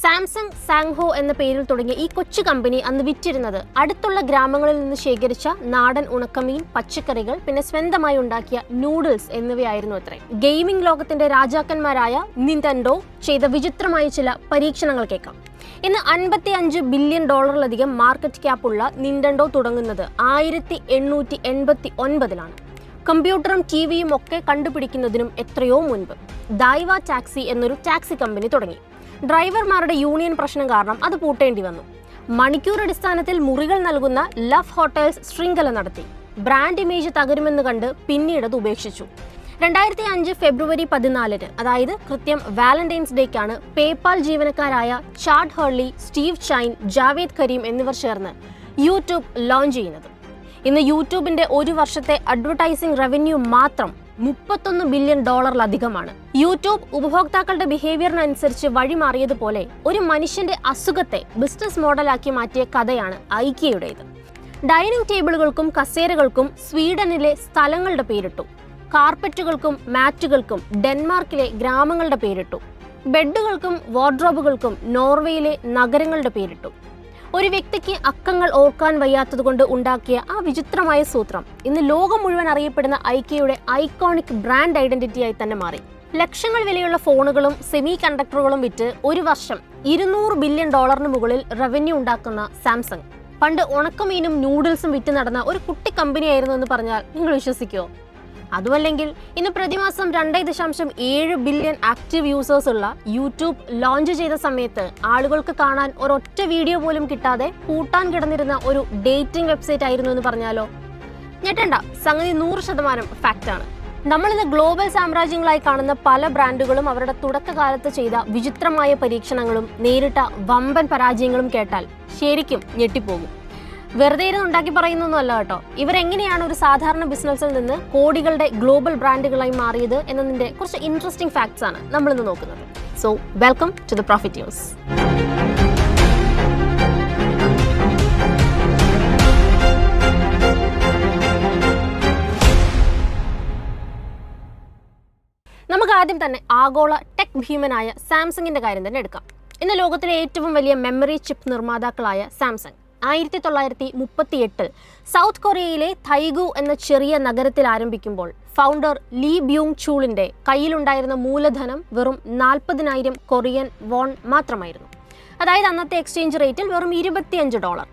Samsung സാങ്ഹോ എന്ന പേരിൽ തുടങ്ങിയ ഈ കൊച്ചു കമ്പനി അന്ന് വിറ്റിരുന്നത് അടുത്തുള്ള ഗ്രാമങ്ങളിൽ നിന്ന് ശേഖരിച്ച നാടൻ ഉണക്കമീൻ, പച്ചക്കറികൾ, പിന്നെ സ്വന്തമായി ഉണ്ടാക്കിയ നൂഡിൽസ് എന്നിവയായിരുന്നു അത്രേ. ഗെയിമിംഗ് ലോകത്തിന്റെ രാജാക്കന്മാരായ നിന്റൻഡോ ചെയ്ത വിചിത്രമായ ചില പരീക്ഷണങ്ങൾ കേൾക്കാം. ഇന്ന് $55 ബില്യൺ മാർക്കറ്റ് ക്യാപ്പുള്ള നിന്റൻഡോ തുടങ്ങുന്നത് 1889-ലാണ്. കമ്പ്യൂട്ടറും ടിവിയും ഒക്കെ കണ്ടുപിടിക്കുന്നതിനും എത്രയോ മുൻപ് ദൈവ ടാക്സി എന്നൊരു ടാക്സി കമ്പനി തുടങ്ങി. ഡ്രൈവർമാരുടെ യൂണിയൻ പ്രശ്നം കാരണം അത് പൂട്ടേണ്ടി വന്നു. മണിക്കൂർ അടിസ്ഥാനത്തിൽ മുറികൾ നൽകുന്ന ലവ് ഹോട്ടൽസ് ശൃംഖല നടത്തി. ബ്രാൻഡ് ഇമേജ് തകരുമെന്ന് കണ്ട് പിന്നീട് അത് ഉപേക്ഷിച്ചു. 2005 ഫെബ്രുവരി 14, അതായത് കൃത്യം വാലന്റൈൻസ് ഡേക്കാണ് പേപാൽ ജീവനക്കാരായ Chad ഹർലി, Steve Chen, Jawed Karim എന്നിവർ ചേർന്ന് യൂട്യൂബ് ലോഞ്ച് ചെയ്യുന്നത്. ഇന്ന് യൂട്യൂബിന്റെ ഒരു വർഷത്തെ അഡ്വർടൈസിംഗ് റവന്യൂ മാത്രം $31 ബില്യൺ യൂട്യൂബ് ഉപഭോക്താക്കളുടെ ബിഹേവിയറിനനുസരിച്ച് വഴിമാറിയതുപോലെ ഒരു മനുഷ്യന്റെ അസുഖത്തെ ബിസിനസ് മോഡലാക്കി മാറ്റിയ കഥയാണ് ഐക്കിയയുടേത്. ഡൈനിങ് ടേബിളുകൾക്കും കസേരകൾക്കും സ്വീഡനിലെ സ്ഥലങ്ങളുടെ പേരിട്ടു. കാർപ്പറ്റുകൾക്കും മാറ്റുകൾക്കും ഡെൻമാർക്കിലെ ഗ്രാമങ്ങളുടെ പേരിട്ടു. ബെഡുകൾക്കും വാർഡ്രോബുകൾക്കും നോർവേയിലെ നഗരങ്ങളുടെ പേരിട്ടു. ഒരു വ്യക്തിക്ക് അക്കങ്ങൾ ഓർക്കാൻ വയ്യാത്തതുകൊണ്ട് ഉണ്ടാക്കിയ ആ വിചിത്രമായ സൂത്രം ഇന്ന് ലോകം മുഴുവൻ അറിയപ്പെടുന്ന ഐക്കിയയുടെ ഐക്കോണിക് ബ്രാൻഡ് ഐഡന്റിറ്റിയായി തന്നെ മാറി. ലക്ഷങ്ങൾ വിലയുള്ള ഫോണുകളും സെമി കണ്ടക്ടറുകളും വിറ്റ് ഒരു വർഷം $200 ബില്യൺ മുകളിൽ റവന്യൂ ഉണ്ടാക്കുന്ന സാംസങ് പണ്ട് ഉണക്കമീനും നൂഡിൽസും വിറ്റ് നടന്ന ഒരു കുട്ടി കമ്പനിയായിരുന്നു എന്ന് പറഞ്ഞാൽ നിങ്ങൾ വിശ്വസിക്കുമോ? അതുമല്ലെങ്കിൽ ഇന്ന് പ്രതിമാസം 2.7 ബില്യൺ ആക്റ്റീവ് യൂസേഴ്സ് ഉള്ള യൂട്യൂബ് ലോഞ്ച് ചെയ്ത സമയത്ത് ആളുകൾക്ക് കാണാൻ ഒരൊറ്റ വീഡിയോ പോലും കിട്ടാതെ പൂട്ടാൻ കിടന്നിരുന്ന ഒരു ഡേറ്റിംഗ് വെബ്സൈറ്റ് ആയിരുന്നു എന്ന് പറഞ്ഞാലോ? ഞെട്ടണ്ട, സംഗതി 100% ഫാക്റ്റാണ്. നമ്മളിന്ന് ഗ്ലോബൽ സാമ്രാജ്യങ്ങളായി കാണുന്ന പല ബ്രാൻഡുകളും അവരുടെ തുടക്കകാലത്ത് ചെയ്ത വിചിത്രമായ പരീക്ഷണങ്ങളും നേരിട്ട വമ്പൻ പരാജയങ്ങളും കേട്ടാൽ ശരിക്കും ഞെട്ടിപ്പോകും. വെറുതെ ഉണ്ടാക്കി പറയുന്നൊന്നുമല്ല കേട്ടോ. ഇവരെങ്ങനെയാണ് ഒരു സാധാരണ ബിസിനസ്സിൽ നിന്ന് കോടികളുടെ ഗ്ലോബൽ ബ്രാൻഡുകളായി മാറിയത് എന്നതിന്റെ കുറച്ച് ഇൻട്രസ്റ്റിംഗ് ഫാക്ട്സ് ആണ് നമ്മളിന്ന് നോക്കുന്നത്. So welcome to the profit news. നമുക്ക് ആദ്യം തന്നെ ആഗോള ടെക് ഭീമനായ സാംസങ്ങിന്റെ കാര്യം തന്നെ എടുക്കാം. ഇന്ന് ലോകത്തിലെ ഏറ്റവും വലിയ മെമ്മറി ചിപ്പ് നിർമ്മാതാക്കളായ സാംസങ് 1938 സൗത്ത് കൊറിയയിലെ തൈഗു എന്ന ചെറിയ നഗരത്തിൽ ആരംഭിക്കുമ്പോൾ ഫൗണ്ടർ ലീ ബ്യൂങ് ചൂളിന്റെ കയ്യിലുണ്ടായിരുന്ന മൂലധനം വെറും 40,000 കൊറിയൻ വോൺ മാത്രമായിരുന്നു. അതായത് അന്നത്തെ എക്സ്ചേഞ്ച് റേറ്റിൽ വെറും $25.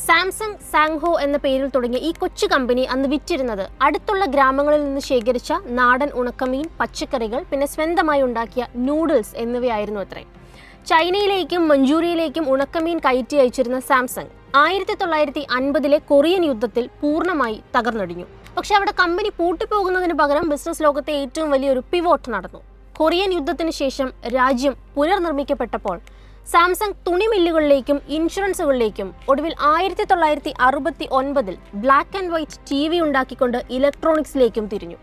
സാംസങ് സാങ്ഹോ എന്ന പേരിൽ തുടങ്ങിയ ഈ കൊച്ചു കമ്പനി അന്ന് വിറ്റിരുന്നത് അടുത്തുള്ള ഗ്രാമങ്ങളിൽ നിന്ന് ശേഖരിച്ച നാടൻ ഉണക്കമീൻ, പച്ചക്കറികൾ, പിന്നെ സ്വന്തമായി ഉണ്ടാക്കിയ നൂഡിൽസ് എന്നിവയായിരുന്നു അത്രേ. ചൈനയിലേക്കും മഞ്ചൂരിയയിലേക്കും ഉണക്കമീൻ കയറ്റി അയച്ചിരുന്ന സാംസങ് 1950-ലെ കൊറിയൻ യുദ്ധത്തിൽ പൂർണ്ണമായി തകർന്നടിഞ്ഞു. പക്ഷെ അവിടെ കമ്പനി പൂട്ടിപ്പോകുന്നതിന് പകരം ബിസിനസ് ലോകത്തെ ഏറ്റവും വലിയൊരു പിവോട്ട് നടന്നു. കൊറിയൻ യുദ്ധത്തിന് ശേഷം രാജ്യം പുനർനിർമ്മിക്കപ്പെട്ടപ്പോൾ സാംസങ് തുണി മില്ലുകളിലേക്കും ഇൻഷുറൻസുകളിലേക്കും ഒടുവിൽ 1969 ബ്ലാക്ക് ആൻഡ് വൈറ്റ് TV ഉണ്ടാക്കിക്കൊണ്ട് ഇലക്ട്രോണിക്സിലേക്കും തിരിഞ്ഞു.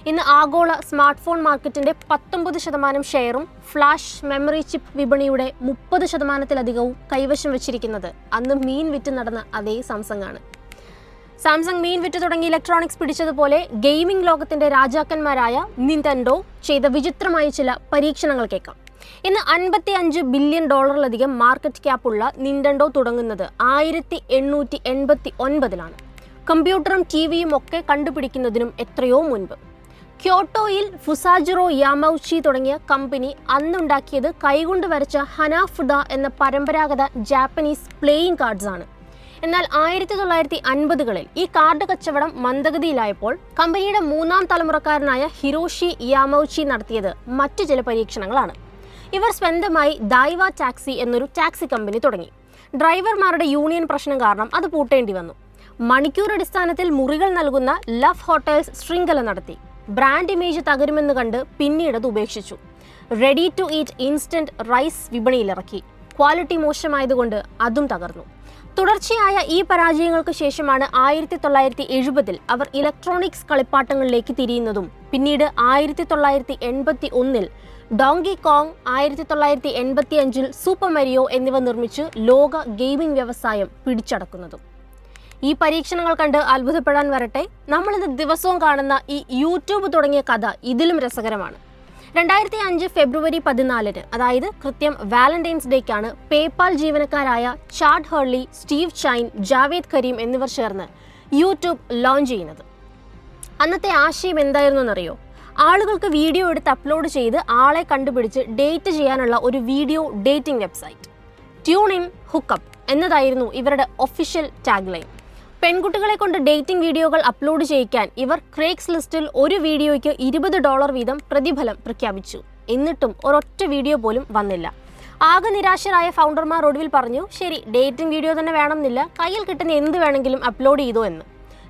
ഇന്ന് ആഗോള സ്മാർട്ട് ഫോൺ മാർക്കറ്റിന്റെ 19% ഷെയറും ഫ്ലാഷ് മെമ്മറി ചിപ്പ് വിപണിയുടെ 30%-ലധികവും കൈവശം വെച്ചിരിക്കുന്നത് അന്ന് മീൻ വിറ്റ് നടന്ന അതേ സാംസങ് ആണ്. സാംസങ് മീൻ വിറ്റ് തുടങ്ങി ഇലക്ട്രോണിക്സ് പിടിച്ചതുപോലെ ഗെയിമിംഗ് ലോകത്തിന്റെ രാജാക്കന്മാരായ നിന്റൻഡോ ചെയ്ത വിചിത്രമായ ചില പരീക്ഷണങ്ങൾ കേൾക്കാം. ഇന്ന് $55 ബില്യൺ മാർക്കറ്റ് ക്യാപ്പുള്ള നിന്റൻഡോ തുടങ്ങുന്നത് 1889-ലാണ്. കമ്പ്യൂട്ടറും ടിവിയും ഒക്കെ കണ്ടുപിടിക്കുന്നതിനും എത്രയോ മുൻപ്. ക്യോട്ടോയിൽ ഫുസാജിറോ യാമൌച്ചി തുടങ്ങിയ കമ്പനി അന്നുണ്ടാക്കിയത് കൈകൊണ്ട് വരച്ച ഹനാഫുഡ എന്ന പരമ്പരാഗത ജാപ്പനീസ് പ്ലേയിങ് കാർഡ്സ് ആണ്. എന്നാൽ 1950-കളിൽ ഈ കാർഡ് കച്ചവടം മന്ദഗതിയിലായപ്പോൾ കമ്പനിയുടെ 3ാം തലമുറക്കാരനായ ഹിരോഷി യാമൌച്ചി നടത്തിയത് മറ്റു ചില പരീക്ഷണങ്ങളാണ്. ഇവർ സ്വന്തമായി ദൈവ ടാക്സി എന്നൊരു ടാക്സി കമ്പനി തുടങ്ങി. ഡ്രൈവർമാരുടെ യൂണിയൻ പ്രശ്നം കാരണം അത് പൂട്ടേണ്ടി വന്നു. മണിക്കൂർ അടിസ്ഥാനത്തിൽ മുറികൾ നൽകുന്ന ലവ് ഹോട്ടൽസ് ശൃംഖല നടത്തി. ബ്രാൻഡ് ഇമേജ് തകരുമെന്ന് കണ്ട് പിന്നീട് അത് ഉപേക്ഷിച്ചു. Ready to eat instant rice വിപണിയിലിറക്കി. ക്വാളിറ്റി മോശമായതുകൊണ്ട് അതും തകർന്നു. തുടർച്ചയായ ഈ പരാജയങ്ങൾക്ക് ശേഷമാണ് 1970-ൽ അവർ ഇലക്ട്രോണിക്സ് കളിപ്പാട്ടങ്ങളിലേക്ക് തിരിയുന്നതും പിന്നീട് 1981-ൽ ഡോങ്കി കോങ്, 1985-ൽ സൂപ്പർ മരിയോ എന്നിവ നിർമ്മിച്ച് ലോക ഗെയിമിംഗ് വ്യവസായം പിടിച്ചടക്കുന്നതും. ഈ പരീക്ഷണങ്ങൾ കണ്ട് അത്ഭുതപ്പെടാൻ വരട്ടെ, നമ്മളിന്ന് ദിവസവും കാണുന്ന ഈ യൂട്യൂബ് തുടങ്ങിയ കഥ ഇതിലും രസകരമാണ്. 2005 ഫെബ്രുവരി 14, അതായത് കൃത്യം വാലന്റൈൻസ് ഡേക്കാണ് പേപാൽ ജീവനക്കാരായ Chad Hurley, Steve Chen, Jawed Karim എന്നിവർ ചേർന്ന് യൂട്യൂബ് ലോഞ്ച് ചെയ്യുന്നത്. അന്നത്തെ ആശയം എന്തായിരുന്നു എന്നറിയോ? ആളുകൾക്ക് വീഡിയോ എടുത്ത് അപ്ലോഡ് ചെയ്ത് ആളെ കണ്ടുപിടിച്ച് ഡേറ്റ് ചെയ്യാനുള്ള ഒരു video dating website. Tune in hookup എന്നതായിരുന്നു ഇവരുടെ ഒഫീഷ്യൽ ടാഗ് ലൈൻ. പെൺകുട്ടികളെ കൊണ്ട് ഡേറ്റിംഗ് വീഡിയോകൾ അപ്ലോഡ് ചെയ്യിക്കാൻ ഇവർ ക്രേക്സ് ലിസ്റ്റിൽ ഒരു വീഡിയോയ്ക്ക് $20 വീതം പ്രതിഫലം പ്രഖ്യാപിച്ചു. എന്നിട്ടും ഒരൊറ്റ വീഡിയോ പോലും വന്നില്ല. ആകെ നിരാശരായ ഫൗണ്ടർമാർ ഒടുവിൽ പറഞ്ഞു, ശരി, ഡേറ്റിംഗ് വീഡിയോ തന്നെ വേണമെന്നില്ല, കയ്യിൽ കിട്ടുന്ന എന്ത് വേണമെങ്കിലും അപ്ലോഡ് ചെയ്തോ എന്ന്.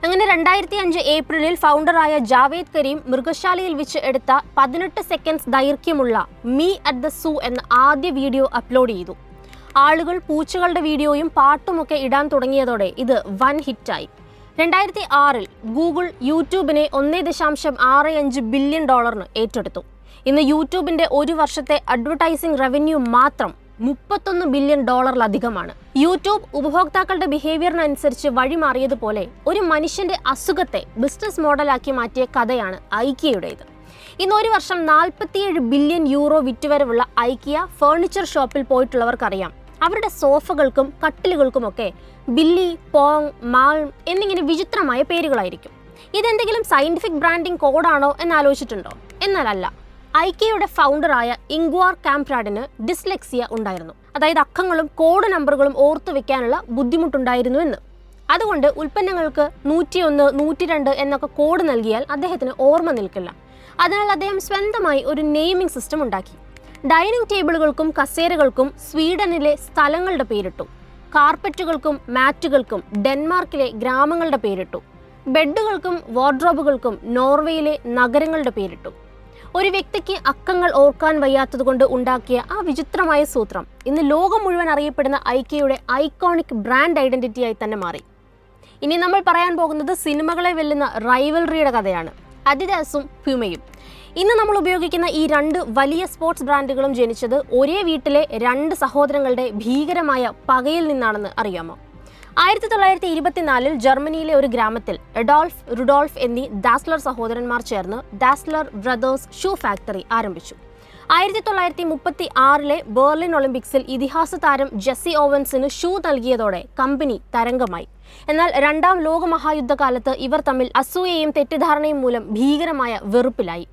അങ്ങനെ 2005 ഏപ്രിലിൽ ഫൗണ്ടറായ ജാവേദ് കരീം മൃഗശാലയിൽ വെച്ച് എടുത്ത 18 സെക്കൻഡ്സ് ദൈർഘ്യമുള്ള മീ അറ്റ് ദ സൂ എന്ന ആദ്യ വീഡിയോ അപ്ലോഡ് ചെയ്തു. ആളുകൾ പൂച്ചകളുടെ വീഡിയോയും പാട്ടുമൊക്കെ ഇടാൻ തുടങ്ങിയതോടെ ഇത് വൻ ഹിറ്റായി. 2006 ഗൂഗിൾ യൂട്യൂബിനെ $1.65 ബില്യൺ ഏറ്റെടുത്തു. ഇന്ന് യൂട്യൂബിന്റെ ഒരു വർഷത്തെ അഡ്വർടൈസിംഗ് റവന്യൂ മാത്രം $31 ബില്യൺ യൂട്യൂബ് ഉപഭോക്താക്കളുടെ ബിഹേവിയറിനനുസരിച്ച് വഴിമാറിയതുപോലെ ഒരു മനുഷ്യന്റെ അസുഖത്തെ ബിസിനസ് മോഡലാക്കി മാറ്റിയ കഥയാണ് ഐക്കിയയുടേത്. ഇന്ന് ഒരു വർഷം €47 ബില്യൺ വിറ്റുവരവുള്ള ഐക്കിയ ഫർണിച്ചർ ഷോപ്പിൽ പോയിട്ടുള്ളവർക്കറിയാം, അവരുടെ സോഫകൾക്കും കട്ടിലുകൾക്കുമൊക്കെ ബില്ലി, പോങ്, മാൾം എന്നിങ്ങനെ വിചിത്രമായ പേരുകളായിരിക്കും. ഇതെന്തെങ്കിലും സയന്റിഫിക് ബ്രാൻഡിംഗ് കോഡാണോ എന്നാലോചിച്ചിട്ടുണ്ടോ? എന്നാലല്ല. ഐക്കിയയുടെ ഫൗണ്ടറായ ഇംഗ്വാർ കാംപ്രാഡിന് ഡിസ്ലെക്സിയ ഉണ്ടായിരുന്നു. അതായത് അക്കങ്ങളും കോഡ് നമ്പറുകളും ഓർത്തു വെക്കാനുള്ള ബുദ്ധിമുട്ടുണ്ടായിരുന്നു എന്ന്. അതുകൊണ്ട് ഉൽപ്പന്നങ്ങൾക്ക് 101, 102 എന്നൊക്കെ കോഡ് നൽകിയാൽ അദ്ദേഹത്തിന് ഓർമ്മ നിൽക്കില്ല. അതിനാൽ അദ്ദേഹം സ്വന്തമായി ഒരു നെയിമിംഗ് സിസ്റ്റം ഉണ്ടാക്കി. ഡൈനിങ് ടേബിളുകൾക്കും കസേരകൾക്കും സ്വീഡനിലെ സ്ഥലങ്ങളുടെ പേരിട്ടു. കാർപ്പറ്റുകൾക്കും മാറ്റുകൾക്കും ഡെൻമാർക്കിലെ ഗ്രാമങ്ങളുടെ പേരിട്ടു. ബെഡുകൾക്കും വാർഡ്രോബുകൾക്കും നോർവേയിലെ നഗരങ്ങളുടെ പേരിട്ടു. ഒരു വ്യക്തിക്ക് അക്കങ്ങൾ ഓർക്കാൻ വയ്യാത്തതുകൊണ്ട് ഉണ്ടാക്കിയ ആ വിചിത്രമായ സൂത്രം ഇന്ന് ലോകം മുഴുവൻ അറിയപ്പെടുന്ന ഐക്കിയയുടെ ഐക്കോണിക് ബ്രാൻഡ് ഐഡന്റിറ്റിയായി തന്നെ മാറി. ഇനി നമ്മൾ പറയാൻ പോകുന്നത് സിനിമകളെ വെല്ലുന്ന റൈവൽറിയുടെ കഥയാണ്. അഡിഡാസും പ്യൂമയും. ഇന്ന് നമ്മൾ ഉപയോഗിക്കുന്ന ഈ രണ്ട് വലിയ സ്പോർട്സ് ബ്രാൻഡുകളും ജനിച്ചത് ഒരേ വീട്ടിലെ രണ്ട് സഹോദരങ്ങളുടെ ഭീകരമായ പകയിൽ നിന്നാണെന്ന് അറിയാമോ? 1924 ജർമ്മനിയിലെ ഒരു ഗ്രാമത്തിൽ എഡോൾഫ്, റുഡോൾഫ് എന്നീ ഡാസ്ലർ സഹോദരന്മാർ ചേർന്ന് ഡാസ്ലർ ബ്രദേഴ്സ് ഷൂ ഫാക്ടറി ആരംഭിച്ചു. 1936 ബെർലിൻ ഒളിമ്പിക്സിൽ ഇതിഹാസ താരം ജെസ്സി ഓവൻസിന് ഷൂ നൽകിയതോടെ കമ്പനി തരംഗമായി. എന്നാൽ രണ്ടാം ലോകമഹായുദ്ധകാലത്ത് ഇവർ തമ്മിൽ അസൂയയും തെറ്റിദ്ധാരണയും മൂലം ഭീകരമായ വെറുപ്പിലായി.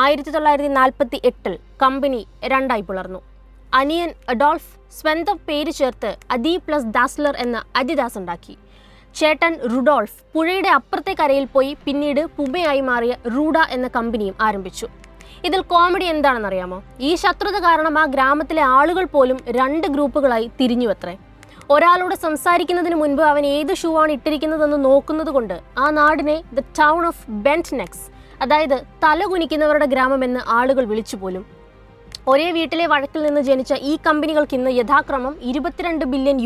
1948 കമ്പനി രണ്ടായി പിളർന്നു. അനിയൻ അഡോൾഫ് സ്വന്തം പേര് ചേർത്ത് അദി പ്ലസ് ഡാസ്ലർ എന്ന അഡിഡാസ് ഉണ്ടാക്കി. ചേട്ടൻ റുഡോൾഫ് പുഴയുടെ അപ്പുറത്തെ കരയിൽ പോയി പിന്നീട് പുമയായി മാറിയ റൂഡ എന്ന കമ്പനിയും ആരംഭിച്ചു. ഇതിൽ കോമഡി എന്താണെന്നറിയാമോ? ഈ ശത്രുത കാരണം ആ ഗ്രാമത്തിലെ ആളുകൾ പോലും രണ്ട് ഗ്രൂപ്പുകളായി തിരിഞ്ഞുവത്രേ. ഒരാളോട് സംസാരിക്കുന്നതിന് മുൻപ് അവൻ ഏത് ഷൂ ആണ് ഇട്ടിരിക്കുന്നതെന്ന് നോക്കുന്നത് കൊണ്ട് ആ നാടിനെ the town of bent necks, അതായത് തലകുനിക്കുന്നവരുടെ ഗ്രാമമെന്ന് ആളുകൾ വിളിച്ചുപോലും. ഒരേ വീട്ടിലെ വഴക്കിൽ നിന്ന് ജനിച്ച ഈ കമ്പനികൾക്ക് ഇന്ന് യഥാക്രമം €22 ബില്യൺ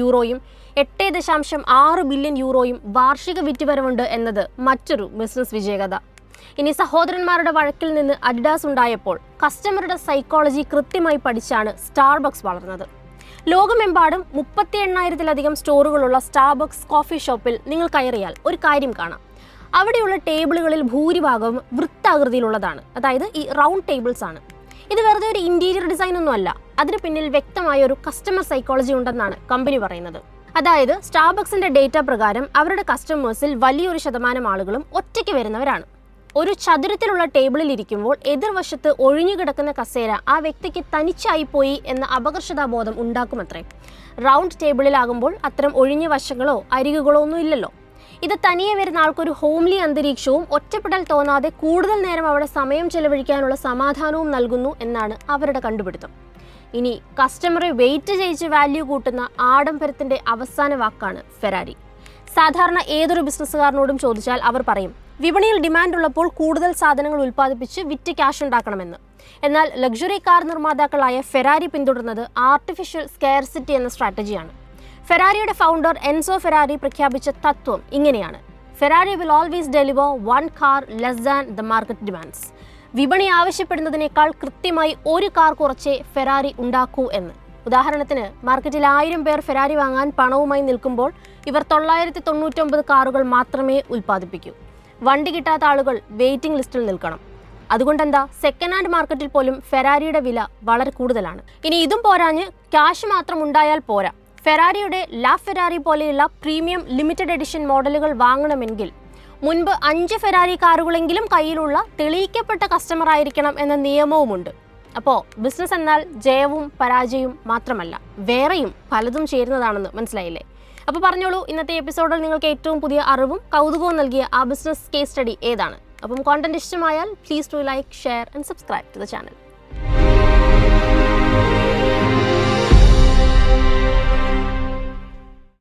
8.6 ബില്യൺ വാർഷിക വിറ്റുവരവുണ്ട് എന്നത് മറ്റൊരു ബിസിനസ് വിജയകഥ. ഇനി സഹോദരന്മാരുടെ വഴക്കിൽ നിന്ന് അഡിഡാസ് ഉണ്ടായപ്പോൾ കസ്റ്റമറുടെ സൈക്കോളജി കൃത്യമായി പഠിച്ചാണ് സ്റ്റാർബക്സ് വളർന്നത്. ലോകമെമ്പാടും 38,000-ലധികം സ്റ്റോറുകളുള്ള സ്റ്റാർബക്സ് കോഫി ഷോപ്പിൽ നിങ്ങൾ കയറിയാൽ ഒരു കാര്യം കാണാം. അവിടെയുള്ള ടേബിളുകളിൽ ഭൂരിഭാഗവും വൃത്താകൃതിയിലുള്ളതാണ്, അതായത് ഈ റൗണ്ട് ടേബിൾസ് ആണ്. ഇത് വെറുതെ ഒരു ഇന്റീരിയർ ഡിസൈൻ ഒന്നും അല്ല, അതിന് പിന്നിൽ വ്യക്തമായ ഒരു കസ്റ്റമർ സൈക്കോളജി ഉണ്ടെന്നാണ് കമ്പനി പറയുന്നത്. അതായത് സ്റ്റാർബക്സിന്റെ ഡേറ്റ പ്രകാരം അവരുടെ കസ്റ്റമേഴ്സിൽ വലിയൊരു ശതമാനം ആളുകളും ഒറ്റയ്ക്ക് വരുന്നവരാണ്. ഒരു ചതുരത്തിലുള്ള ടേബിളിൽ ഇരിക്കുമ്പോൾ എതിർവശത്ത് ഒഴിഞ്ഞുകിടക്കുന്ന കസേര ആ വ്യക്തിക്ക് തനിച്ചായിപ്പോയി എന്ന അപകർഷതാബോധം ഉണ്ടാക്കുമത്രേ. റൗണ്ട് ടേബിളിലാകുമ്പോൾ അത്തരം ഒഴിഞ്ഞ വശങ്ങളോ അരികുകളോ ഒന്നും ഇല്ലല്ലോ. ഇത് തനിയെ വരുന്ന ആൾക്കൊരു ഹോംലി അന്തരീക്ഷവും ഒറ്റപ്പെടൽ തോന്നാതെ കൂടുതൽ നേരം അവിടെ സമയം ചെലവഴിക്കാനുള്ള സമാധാനവും നൽകുന്നു എന്നാണ് അവരുടെ കണ്ടുപിടുത്തം. ഇനി കസ്റ്റമറെ വെയിറ്റ് ചെയ്യിച്ച് വാല്യൂ കൂട്ടുന്ന ആഡംബരത്തിന്റെ അവസാന വാക്കാണ് ഫെരാരി. സാധാരണ ഏതൊരു ബിസിനസ്സുകാരനോടും ചോദിച്ചാൽ അവർ പറയും, വിപണിയിൽ ഡിമാൻഡ് ഉള്ളപ്പോൾ കൂടുതൽ സാധനങ്ങൾ ഉൽപ്പാദിപ്പിച്ച് വിറ്റ് ക്യാഷ് ഉണ്ടാക്കണമെന്ന്. എന്നാൽ ലക്ഷറി കാർ നിർമ്മാതാക്കളായ ഫെരാരി പിന്തുടർന്നത് ആർട്ടിഫിഷ്യൽ സ്കെയർസിറ്റി എന്ന സ്ട്രാറ്റജിയാണ്. ഫെരാരിയുടെ ഫൗണ്ടർ എൻസോ ഫെരാരി പ്രഖ്യാപിച്ച തത്വം ഇങ്ങനെയാണ്: Ferrari will always deliver one car less than the market demands. വിപണി ആവശ്യപ്പെടുന്നതിനേക്കാൾ കൃത്യമായി ഒരു കാർ കുറച്ചേ ഫെരാരി ഉണ്ടാക്കൂ എന്ന്. ഉദാഹരണത്തിന്, മാർക്കറ്റിൽ 1000 പേർ ഫെരാരി വാങ്ങാൻ പണവുമായി നിൽക്കുമ്പോൾ ഇവർ 999 കാറുകൾ മാത്രമേ ഉൽപ്പാദിപ്പിക്കൂ. വണ്ടി കിട്ടാത്ത ആളുകൾ വെയിറ്റിംഗ് ലിസ്റ്റിൽ നിൽക്കണം. അതുകൊണ്ടെന്താ, സെക്കൻഡ് ഹാൻഡ് മാർക്കറ്റിൽ പോലും ഫെരാരിയുടെ വില വളരെ കൂടുതലാണ്. ഇനി ഇതും പോരാഞ്ഞ് ക്യാഷ് മാത്രം ഉണ്ടായാൽ പോരാ. ഫെരാരിയുടെ ലാ ഫെരാരി പോലെയുള്ള പ്രീമിയം ലിമിറ്റഡ് എഡിഷൻ മോഡലുകൾ വാങ്ങണമെങ്കിൽ മുൻപ് 5 ഫെരാരി കാറുകളെങ്കിലും കയ്യിലുള്ള തെളിയിക്കപ്പെട്ട കസ്റ്റമർ ആയിരിക്കണം എന്ന നിയമവുമുണ്ട്. അപ്പോൾ ബിസിനസ് എന്നാൽ ജയവും പരാജയവും മാത്രമല്ല, വേറെയും പലതും ചേരുന്നതാണെന്ന് മനസ്സിലായില്ലേ? അപ്പോൾ പറഞ്ഞോളൂ, ഇന്നത്തെ എപ്പിസോഡിൽ നിങ്ങൾക്ക് ഏറ്റവും പുതിയ അറിവും കൗതുകവും നൽകിയ ആ ബിസിനസ് കേസ് സ്റ്റഡി ഏതാണ്? അപ്പം കോണ്ടന്റ് ഇഷ്ടമായാൽ please to like, share and subscribe to the channel.